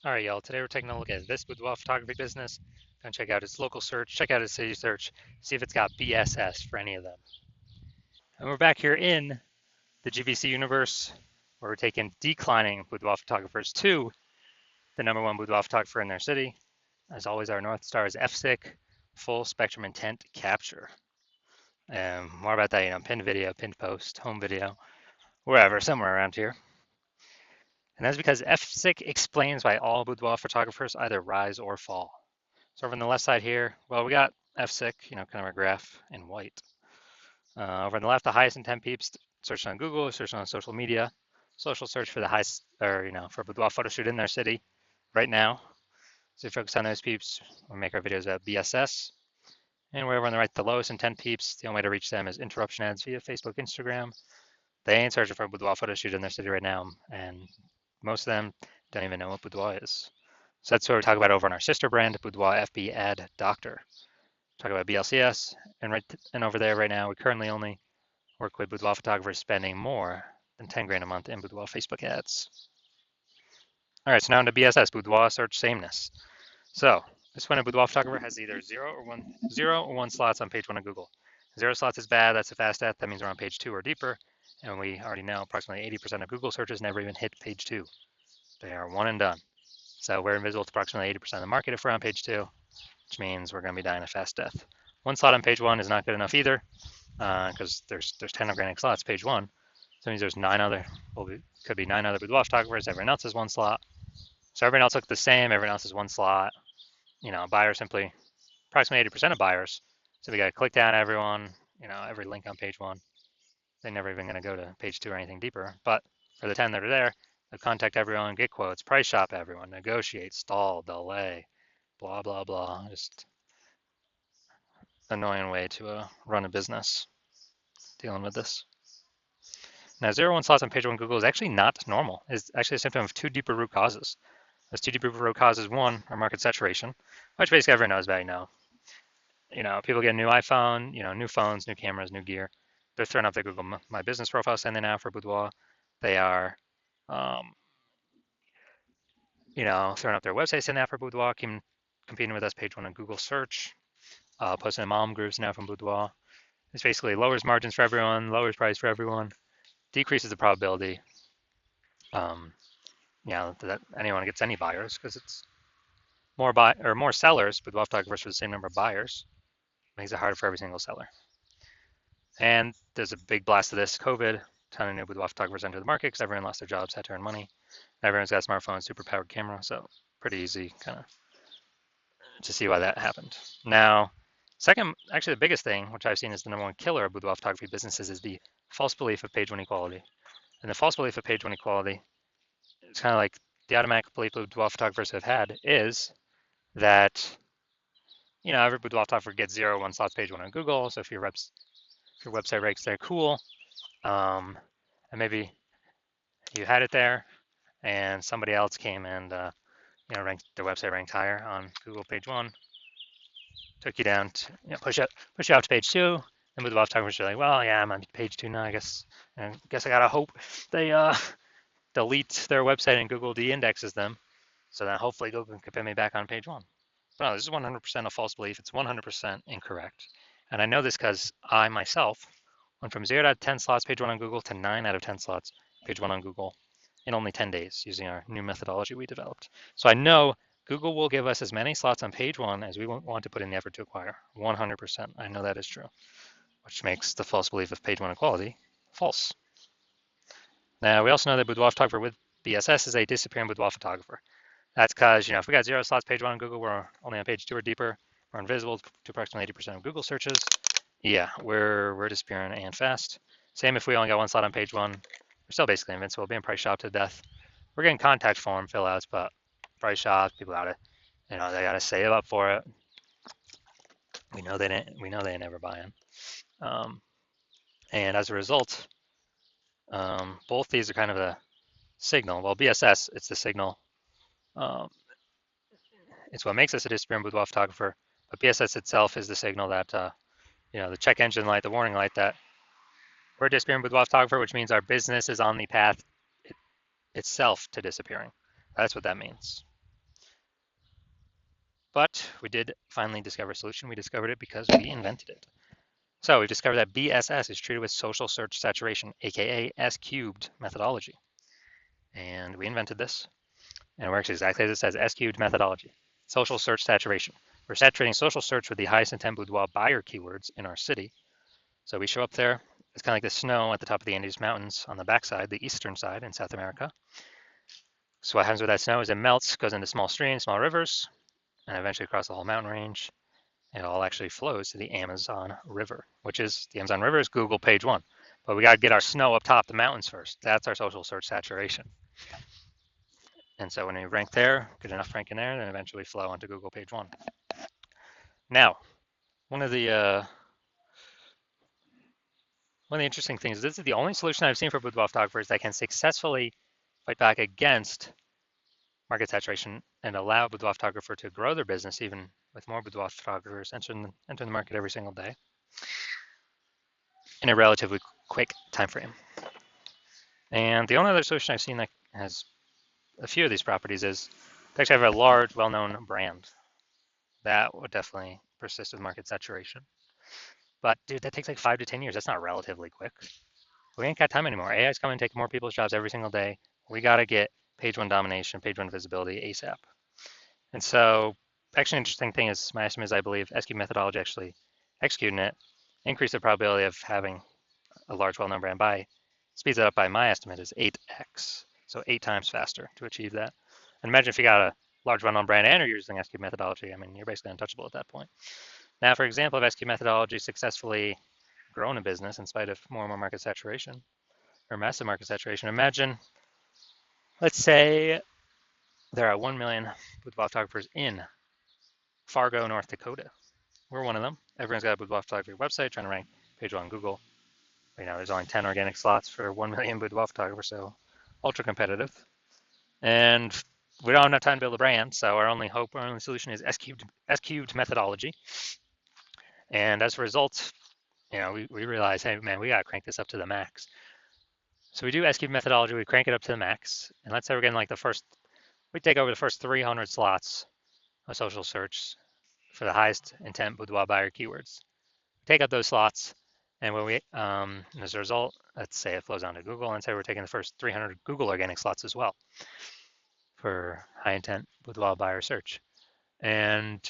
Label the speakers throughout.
Speaker 1: All right, y'all. Today we're taking a look at this boudoir photography business. Gonna check out its local search, check out its city search, see if it's got BSS for any of them. And we're back here in the GVC universe where we're taking declining boudoir photographers to the number one boudoir photographer in their city. As always, our North Star is FSIC, full spectrum intent capture. And more about that, pinned video, pinned post, home video, wherever, somewhere around here. And that's because FSIC explains why all boudoir photographers either rise or fall. So over on the left side here, well, we got FSIC, kind of a graph in white. Over on the left, the highest intent peeps, search on Google, search on social media, social search for the highest, or, for a boudoir photo shoot in their city right now. So we focus on those peeps. We make our videos about BSS. And wherever on the right, the lowest intent peeps, the only way to reach them is interruption ads via Facebook, Instagram. They ain't searching for a boudoir photo shoot in their city right now. And most of them don't even know what boudoir is. So that's what we talk about over on our sister brand, Boudoir FB Ad Doctor. Talk about BLCS, and over there right now, we currently only work with boudoir photographers spending more than 10 grand a month in boudoir Facebook ads. All right, so now into BSS, boudoir search sameness. So this one, a boudoir photographer has either zero or one slots on page one of Google. Zero slots is bad, that's a fast death, that means we're on page two or deeper, and we already know approximately 80% of Google searches never even hit page two. They are one and done. So we're invisible to approximately 80% of the market if we're on page two, which means we're going to be dying a fast death. One slot on page one is not good enough either, because there's 10 organic slots page one. So it means there's could be 9 other boudoir photographers. Everyone else is one slot. So everyone else looks the same. Everyone else is one slot. Buyers simply, approximately 80% of buyers. So we got to click down everyone, every link on page one. They're never even going to go to page two or anything deeper. But for the 10 that are there, they'll contact everyone, get quotes, price shop everyone, negotiate, stall, delay, blah, blah, blah. Just annoying way to run a business dealing with this. Now, 0 1 slots on page one Google is actually not normal. It's actually a symptom of two deeper root causes. Those two deeper root causes, one, are market saturation, which basically everyone knows about now. People get a new iPhone, new phones, new cameras, new gear. They're throwing up their Google My Business profile saying they now for Boudoir. They are, throwing up their website saying that for Boudoir, competing with us page one on Google search, posting in mom groups now from Boudoir. This basically lowers margins for everyone, lowers price for everyone, decreases the probability that anyone gets any buyers because it's more sellers, but wealth photographers for the same number of buyers. Makes it harder for every single seller. And there's a big blast of this COVID. A ton of new boudoir photographers enter the market because everyone lost their jobs, had to earn money. Everyone's got a smartphone, super powered camera, so pretty easy kind of to see why that happened. Now, second, actually the biggest thing, which I've seen is the number one killer of boudoir photography businesses, is the false belief of page one equality. And the false belief of page one equality, it's kind of like the automatic belief boudoir photographers have had is that every boudoir photographer gets 0 1 slots page one on Google. So if your website ranks there, cool. And maybe you had it there, and somebody else came and ranked their website ranked higher on Google page one, took you down to push you out to page two. And boudoir photographers are like, well, yeah, I'm on page two now. I guess I gotta hope they delete their website and Google de-indexes them, so then hopefully Google can put me back on page one. But no, this is 100% a false belief. It's 100% incorrect. And I know this because I myself went from 0 out of 10 slots page one on Google to 9 out of 10 slots page one on Google in only 10 days using our new methodology we developed. So I know Google will give us as many slots on page one as we want to put in the effort to acquire. 100%. I know that is true, which makes the false belief of page one equality false. Now, we also know that boudoir photographer with BSS is a disappearing boudoir photographer. That's because, if we got 0 slots page one on Google, we're only on page two or deeper, we're invisible to approximately 80% of Google searches. Yeah, we're disappearing and fast. Same if we only got 1 slot on page one, we're still basically invincible, being price shopped to death. We're getting contact form fill outs, but price shops, people gotta, they gotta save up for it. We know they ain't never buying. And as a result, both these are kind of a signal. Well, BSS, it's the signal. It's what makes us a disappearing boudoir photographer. But BSS itself is the signal that, the check engine light, the warning light that we're a disappearing boudoir photographer, which means our business is on the path itself to disappearing. That's what that means. But we did finally discover a solution. We discovered it because we invented it. So we discovered that BSS is treated with social search saturation, aka S cubed methodology. And we invented this, and it works exactly as it says, S cubed methodology. Social search saturation. We're saturating social search with the highest intent boudoir buyer keywords in our city. So we show up there. It's kind of like the snow at the top of the Andes Mountains on the backside, the eastern side in South America. So what happens with that snow is it melts, goes into small streams, small rivers, and eventually across the whole mountain range. It all actually flows to the Amazon River, which is the Amazon River is Google page one. But we got to get our snow up top the mountains first. That's our social search saturation. And so when we rank there, get enough ranking there, then eventually flow onto Google page one. Now, one of the interesting things is this is the only solution I've seen for boudoir photographers that can successfully fight back against market saturation and allow a boudoir photographer to grow their business even with more boudoir photographers entering the market every single day in a relatively quick time frame. And the only other solution I've seen that has a few of these properties is to actually have a large, well-known brand. That would definitely persist with market saturation. But dude, that takes like 5 to 10 years. That's not relatively quick. We ain't got time anymore. AI's coming to take more people's jobs every single day. We got to get page one domination, page one visibility ASAP. And so, actually, an interesting thing is my estimate is I believe SQ methodology actually executing it increased the probability of having a large, well-known brand by speeds it up by my estimate is 8x, so 8 times faster to achieve that. And imagine if you got a large, well-known brand and you're using SQ methodology. I mean, you're basically untouchable at that point. Now, for example, if SQ methodology successfully grown a business in spite of more and more market saturation or massive market saturation, imagine, let's say there are 1 million boudoir photographers in Fargo, North Dakota. We're one of them. Everyone's got a boudoir photography website trying to rank page one on Google. You know, there's only 10 organic slots for 1 million boudoir photographers, so ultra competitive. And we don't have enough time to build a brand, so our only hope, our only solution is S cubed methodology. And as a result, you know, we realize, hey man, we gotta crank this up to the max. So we do S cubed methodology, we crank it up to the max, and let's say we're getting like we take over the first 300 slots of social search for the highest intent boudoir buyer keywords. Take up those slots, and when we, as a result, let's say it flows onto Google, and say we're taking the first 300 Google organic slots as well for high intent boudoir buyer search. And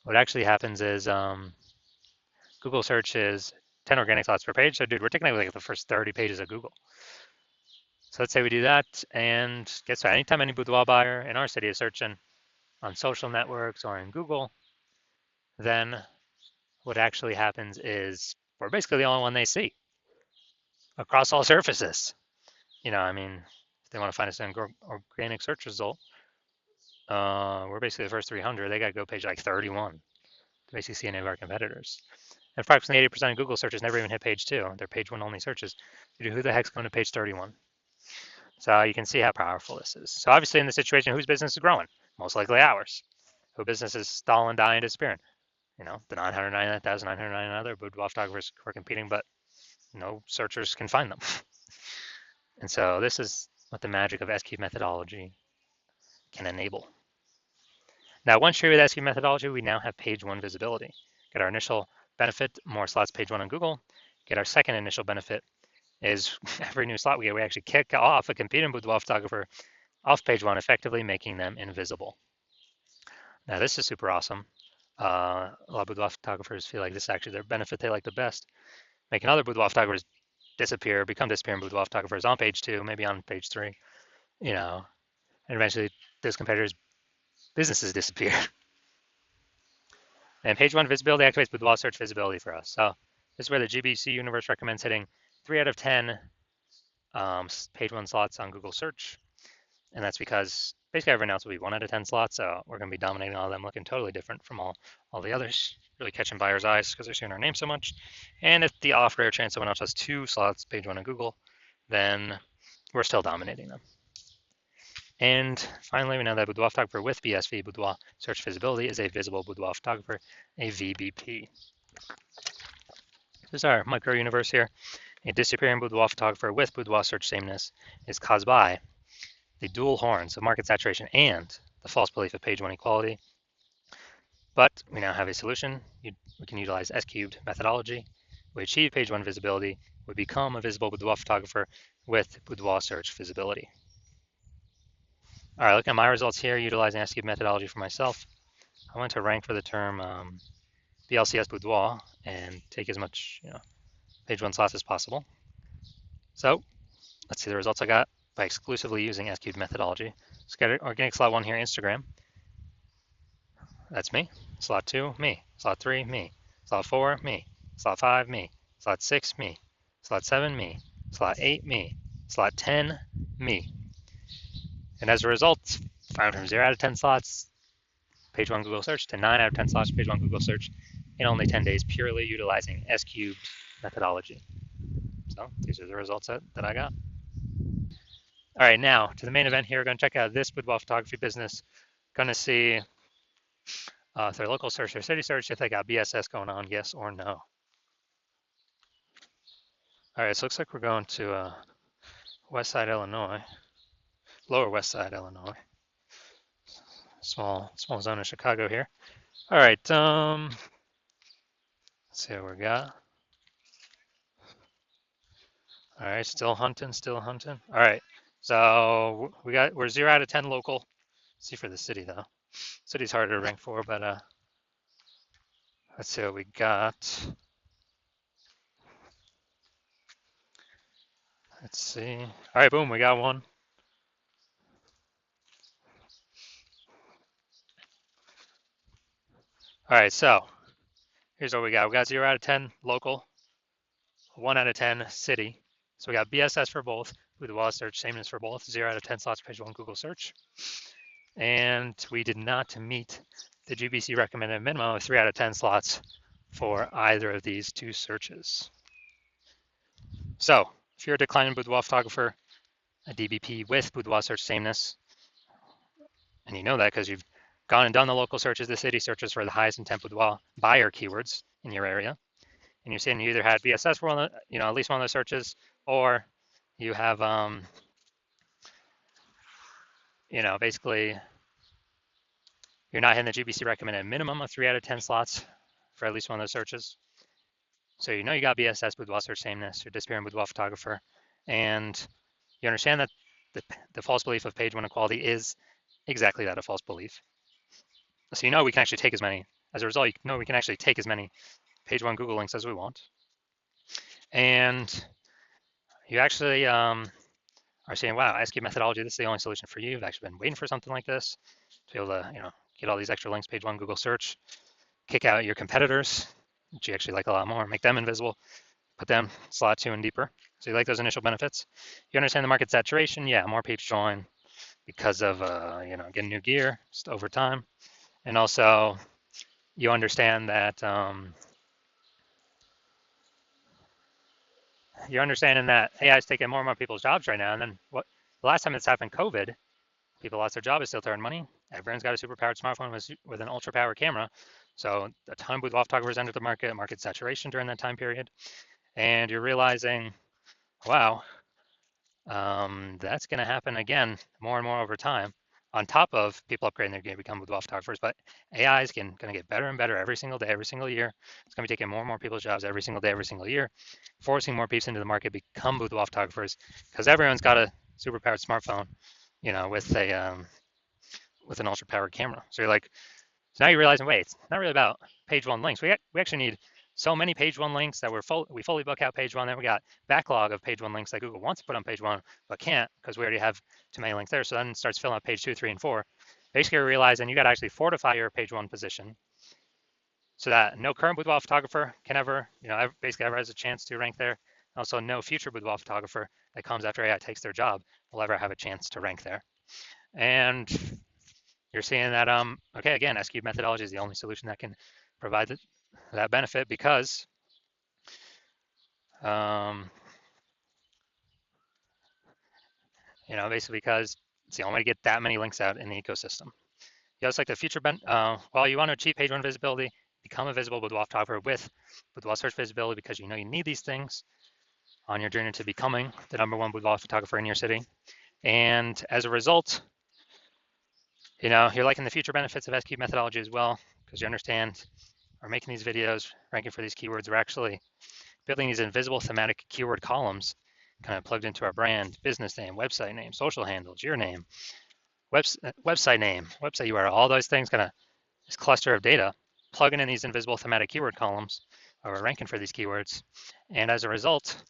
Speaker 1: what actually happens is Google search is 10 organic slots per page. So dude, we're taking like the first 30 pages of Google. So let's say we do that, and guess what? Anytime any boudoir buyer in our city is searching on social networks or in Google, then what actually happens is we're basically the only one they see across all surfaces. You know, I mean, if they want to find us an organic search result, we're basically the first 300. They got to go page like 31 to basically see any of our competitors. And approximately 80% of Google searches never even hit page 2. They're page 1 only searches. Who the heck's going to page 31? So you can see how powerful this is. So obviously in this situation, whose business is growing? Most likely ours. Who business is stalling, dying, disappearing? You know, the 999,999 other boudoir photographers who are competing, but no searchers can find them. And so this is what the magic of SQ methodology can enable. Now, once you're with SQ methodology, we now have page one visibility. Get our initial benefit, more slots page one on Google. Get our second initial benefit is every new slot we get, we actually kick off a competing boudoir photographer off page one, effectively making them invisible. Now, this is super awesome. A lot of boudoir photographers feel like this is actually their benefit they like the best. Making other boudoir photographers become disappearing boudoir photographers on page 2, maybe on page 3, you know, and eventually those competitors' businesses disappear. And page 1 visibility activates boudoir search visibility for us. So this is where the GBC universe recommends hitting 3 out of 10 page 1 slots on Google search. And that's because basically everyone else will be 1 out of 10 slots, so we're going to be dominating all of them, looking totally different from all the others, really catching buyers' eyes because they're seeing our name so much. And if the off rare chance someone else has 2 slots, page 1 on Google, then we're still dominating them. And finally, we know that boudoir photographer with BSV, boudoir search visibility, is a visible boudoir photographer, a VBP. This is our micro universe here. A disappearing boudoir photographer with boudoir search sameness is caused by the dual horns of market saturation and the false belief of page 1 equality. But we now have a solution. We can utilize S-cubed methodology. We achieve page one visibility. We become a visible boudoir photographer with boudoir search visibility. All right, look at my results here utilizing S-cubed methodology for myself. I went to rank for the term BLCS boudoir and take as much page one slots as possible. So let's see the results I got by exclusively using S-cubed methodology. Let's get organic slot one here, Instagram. That's me. Slot two, me. Slot three, me. Slot four, me. Slot five, me. Slot six, me. Slot seven, me. Slot eight, me. Slot 10, me. And as a result, found from 0 out of 10 slots, page one Google search, to 9 out of 10 slots, page one Google search in only 10 days, purely utilizing S-cubed methodology. So these are the results that I got. All right, now to the main event here. We're going to check out this boudoir photography business. Going to see their local search, their city search, if they got BSS going on, yes or no. All right, so it looks like we're going to West Side, Illinois, Lower West Side, Illinois. Small zone of Chicago here. All right, let's see what we got. All right, still hunting. All right, so we're 0 out of 10 local. Let's see for the city though. City's harder to rank for, but let's see what we got. Let's see. All right, boom, we got one. All right, so here's what we got. We got 0 out of 10 local, 1 out of 10 city. So we got BSS for both, boudoir search, sameness for both, 0 out of 10 slots, page one Google search. And we did not meet the GBC recommended minimum of 3 out of 10 slots for either of these two searches. So if you're a declining boudoir photographer, a DBP with boudoir search sameness, and you know that because you've gone and done the local searches, the city searches for the highest intent boudoir buyer keywords in your area, and you're saying you either had BSS for one, at least one of those searches, or you have, basically you're not hitting the GBC recommended minimum of 3 out of 10 slots for at least one of those searches. So you got BSS, boudoir search sameness, you're disappearing boudoir photographer, and you understand that the false belief of page one equality is exactly that, a false belief. So we can actually take as many, as a result, we can actually take as many page one Google links as we want. And you actually are saying, wow, S-cubed methodology, this is the only solution for you. You've actually been waiting for something like this to be able to, get all these extra links, page one Google search, kick out your competitors, which you actually like a lot more, make them invisible, put them slot two and deeper. So you like those initial benefits. You understand the market saturation, yeah, more peeps join because of, getting new gear just over time. And also you understand that, you're understanding that AI is taking more and more people's jobs right now. And then the last time it's happened, COVID, people lost their job, is still to earn money. Everyone's got a super powered smartphone with an ultra powered camera. So a ton of boudoir photographers entered the market saturation during that time period. And you're realizing, wow, that's going to happen again more and more over time, on top of people upgrading their gear to become boudoir photographers. But AI is going to get better and better every single day, every single year. It's going to be taking more and more people's jobs every single day, every single year, forcing more people into the market to become boudoir photographers, because everyone's got a super powered smartphone, with an ultra powered camera. So now you're realizing, wait, it's not really about page one links. We actually need so many page one links that we fully book out page one. Then we got backlog of page one links that Google wants to put on page one, but can't because we already have too many links there. So then it starts filling up page 2, 3, and 4. Basically, you're realizing you got to actually fortify your page one position so that no current boudoir photographer can ever, basically ever has a chance to rank there. Also, no future boudoir photographer that comes after AI takes their job will ever have a chance to rank there. And you're seeing that, okay, again, S-cubed methodology is the only solution that can provide that benefit because basically because it's the only way to get that many links out in the ecosystem. You also like the future while you want to achieve page one visibility, become a visible boudoir photographer with boudoir search visibility, because you need these things on your journey to becoming the #1 boudoir photographer in your city. And as a result, you're liking the future benefits of S-cubed methodology as well. because you understand we're making these videos, ranking for these keywords. We're actually building these invisible thematic keyword columns kind of plugged into our brand, business name, website name, social handles, your name, website name, website URL, all those things, kind of this cluster of data, plugging in these invisible thematic keyword columns, or we're ranking for these keywords. And as a result,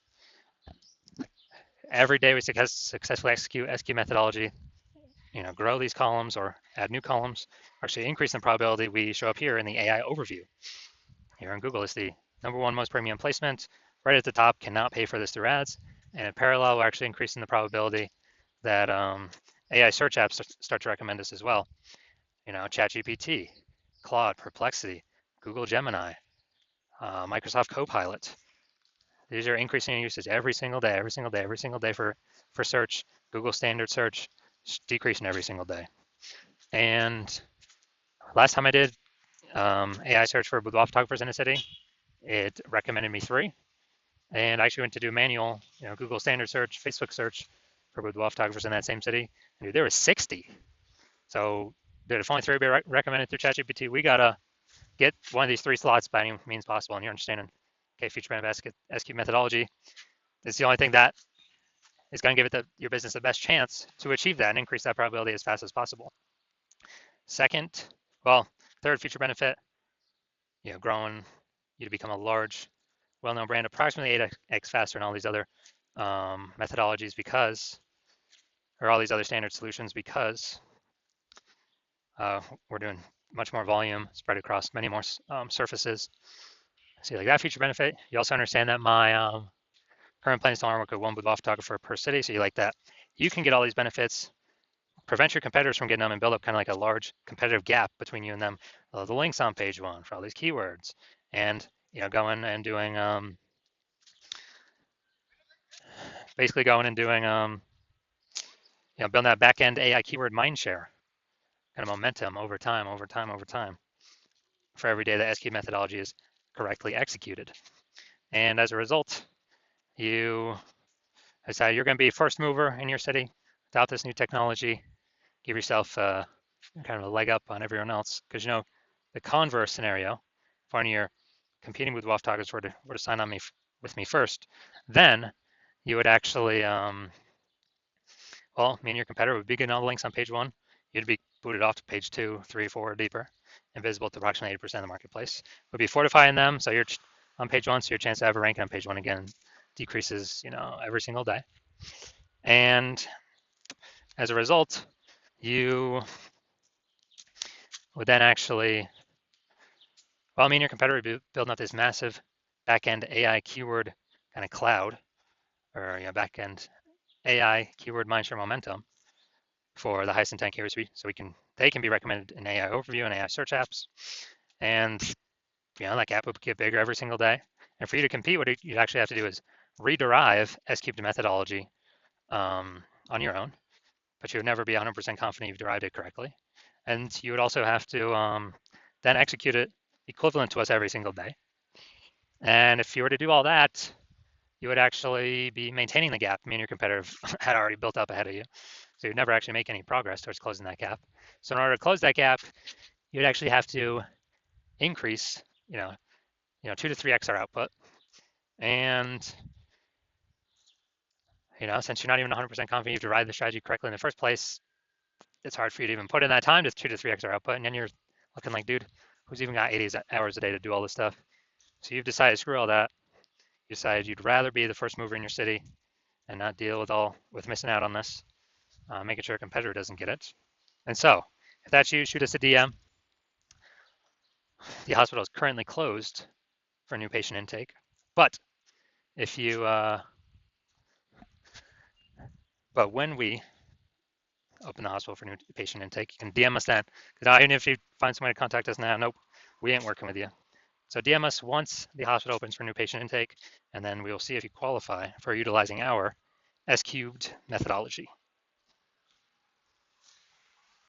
Speaker 1: every day we successfully execute SQ methodology, grow these columns or add new columns, actually increase the probability we show up here in the AI overview. Here on Google, it's the #1 most premium placement. Right at the top, cannot pay for this through ads. And in parallel, we're actually increasing the probability that AI search apps start to recommend us as well. ChatGPT, Claude, Perplexity, Google Gemini, Microsoft Copilot. These are increasing in usage every single day, every single day, every single day for search. Google standard search decreasing every single day. And last time I did AI search for boudoir photographers in a city, it recommended me 3. And I actually went to do manual, Google standard search, Facebook search for boudoir photographers in that same city. And dude, there was 60. So dude, if only 3 be recommended through ChatGPT, we gotta get one of these 3 slots by any means possible. And you're understanding, okay, feature benefit SQ methodology is the only thing that is going to give your business the best chance to achieve that and increase that probability as fast as possible. Third feature benefit, growing you to become a large, well-known brand, approximately 8x faster than all these other methodologies or all these other standard solutions because we're doing much more volume spread across many more surfaces. So you like that feature benefit. You also understand that my current plan is to only work with 1 boudoir photographer per city. So you like that. You can get all these benefits, prevent your competitors from getting them, and build up kind of like a large competitive gap between you and them. The links on page 1 for all these keywords, and going and doing basically going and doing building that back end AI keyword mindshare kind of momentum over time for every day that SQ methodology is correctly executed. And as a result, you decide you're going to be first mover in your city, adopt this new technology, give yourself kind of a leg up on everyone else. Because the converse scenario, if one of your competing with WAF targets were to sign on with me first, then you would actually, me and your competitor would be getting all the links on page 1. You'd be booted off to page 2, 3, 4, or deeper, invisible to approximately 80% of the marketplace. We'd be fortifying them, so you're on page 1, so your chance to have a rank on page 1 again decreases, every single day. And as a result, you would then actually, me and your competitor would be building up this massive back-end AI keyword kind of cloud, or back-end AI keyword mindshare momentum for the highest intent keywords, so they can be recommended in AI overview and AI search apps, and that gap would get bigger every single day. And for you to compete, what you actually have to do is rederive S-cubed methodology on your own, but you would never be 100% confident you've derived it correctly. And you would also have to then execute it equivalent to us every single day. And if you were to do all that, you would actually be maintaining the gap me and your competitor had already built up ahead of you. So you'd never actually make any progress towards closing that gap. So in order to close that gap, you'd actually have to increase, 2 to 3x our output. And, since you're not even 100% confident you've derived the strategy correctly in the first place, it's hard for you to even put in that time to 2 to 3x our output. And then you're looking like, dude, who's even got 80 hours a day to do all this stuff? So you've decided, screw all that. You decided you'd rather be the first mover in your city and not deal with missing out on this, making sure a competitor doesn't get it. And so, if that's you, shoot us a DM. The hospital is currently closed for new patient intake, but if you, but when we open the hospital for new patient intake, you can DM us then. Because even if you find somebody to contact us now, nope, we ain't working with you. So DM us once the hospital opens for new patient intake, and then we will see if you qualify for utilizing our S-cubed methodology.